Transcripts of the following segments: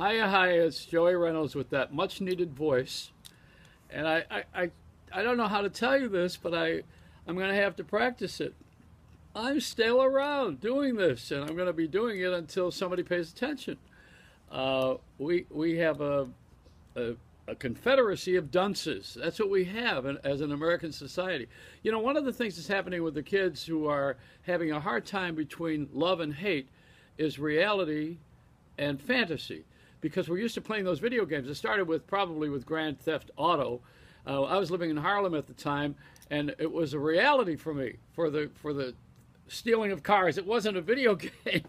Hiya, hiya, it's Joey Reynolds with that much needed voice. And I don't know how to tell you this, but I'm going to have to practice it. I'm still around doing this, and I'm going to be doing it until somebody pays attention. We have a confederacy of dunces. That's what we have as an American society. You know, one of the things that's happening with the kids who are having a hard time between love and hate is reality and fantasy. Because we're used to playing those video games. It started with probably with Grand Theft Auto. I was living in Harlem at the time, and it was a reality for me for the stealing of cars. It wasn't a video game.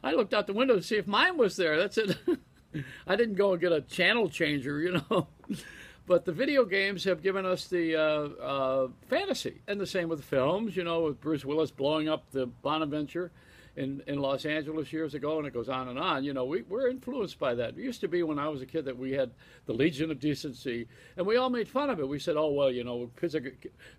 I looked out the window to see if mine was there. That's it. I didn't go and get a channel changer, you know. But the video games have given us the fantasy, and the same with films. You know, with Bruce Willis blowing up the Bonaventure in Los Angeles years ago, and it goes on and on. You know, we're influenced by that. It used to be when I was a kid that we had the Legion of Decency, and we all made fun of it. We said, oh, well, you know,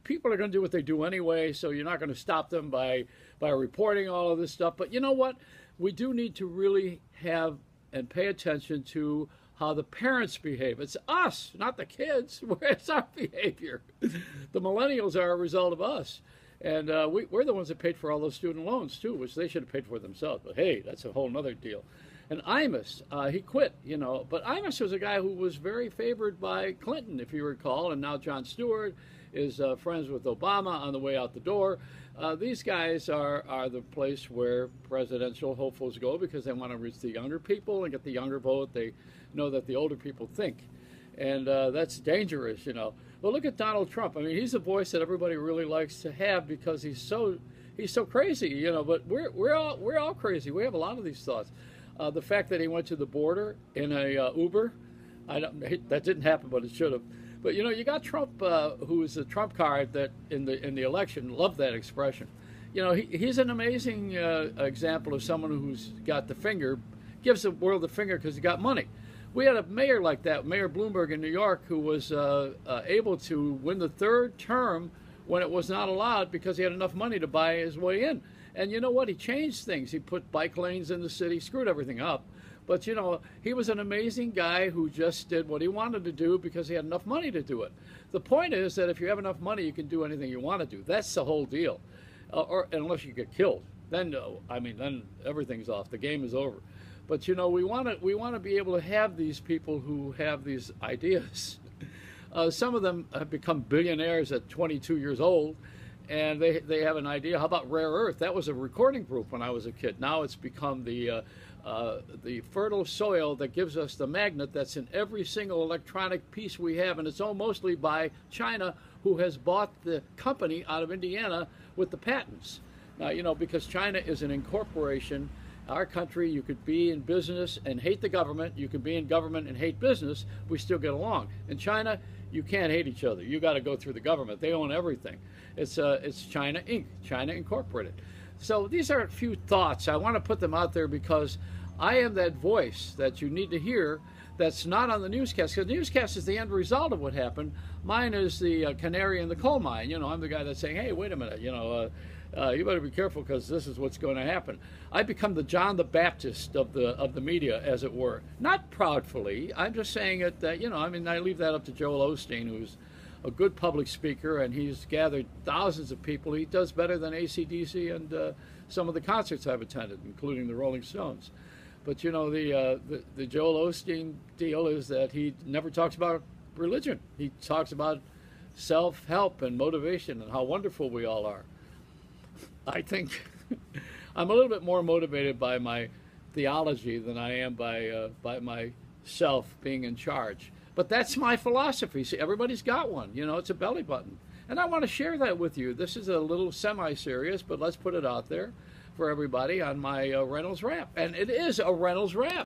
people are going to do what they do anyway, so you're not going to stop them by reporting all of this stuff. But you know what? We do need to really have and pay attention to how the parents behave. It's us, not the kids. It's our behavior. The millennials are a result of us. And we're the ones that paid for all those student loans, too, which they should have paid for themselves. But, hey, that's a whole other deal. And Imus, he quit, you know. But Imus was a guy who was very favored by Clinton, if you recall. And now Jon Stewart is friends with Obama on the way out the door. These guys are the place where presidential hopefuls go because they want to reach the younger people and get the younger vote. They know that the older people think. And that's dangerous, you know. Well, look at Donald Trump. I mean, he's a voice that everybody really likes to have because he's so crazy, you know. But we're all crazy. We have a lot of these thoughts. The fact that he went to the border in a Uber, that didn't happen, but it should have. But you know, you got Trump, who is a Trump card that in the election. Love that expression. You know, he's an amazing example of someone who's got the finger, gives the world the finger because he got money. We had a mayor like that, Mayor Bloomberg in New York, who was able to win the third term when it was not allowed because he had enough money to buy his way in. And you know what? He changed things. He put bike lanes in the city, screwed everything up. But, you know, he was an amazing guy who just did what he wanted to do because he had enough money to do it. The point is that if you have enough money, you can do anything you want to do. That's the whole deal. Or unless you get killed. Then, I mean, then everything's off. The game is over. But you know, we want to be able to have these people who have these ideas. Some of them have become billionaires at 22 years old, and they have an idea. How about rare earth? That was a recording group when I was a kid. Now it's become the fertile soil that gives us the magnet that's in every single electronic piece we have, and it's all mostly by China, who has bought the company out of Indiana with the patents. Now, you know, because China is an incorporation. Our country, you could be in business and hate the government. You could be in government and hate business. We still get along. In China, you can't hate each other. You got to go through the government. They own everything. It's China Inc., China Incorporated. So these are a few thoughts. I want to put them out there because I am that voice that you need to hear that's not on the newscast. Because the newscast is the end result of what happened. Mine is the canary in the coal mine. You know, I'm the guy that's saying, hey, wait a minute, you know, you better be careful because this is what's going to happen. I become the John the Baptist of the media, as it were. Not proudly. I'm just saying it that, you know, I mean, I leave that up to Joel Osteen, who's a good public speaker, and he's gathered thousands of people. He does better than AC/DC and some of the concerts I've attended, including the Rolling Stones. But, you know, the Joel Osteen deal is that he never talks about religion. He talks about self-help and motivation and how wonderful we all are. I think I'm a little bit more motivated by my theology than I am by myself being in charge. But that's my philosophy. See, everybody's got one. You know, it's a belly button. And I want to share that with you. This is a little semi-serious, but let's put it out there for everybody on my Reynolds Rap. And it is a Reynolds Rap.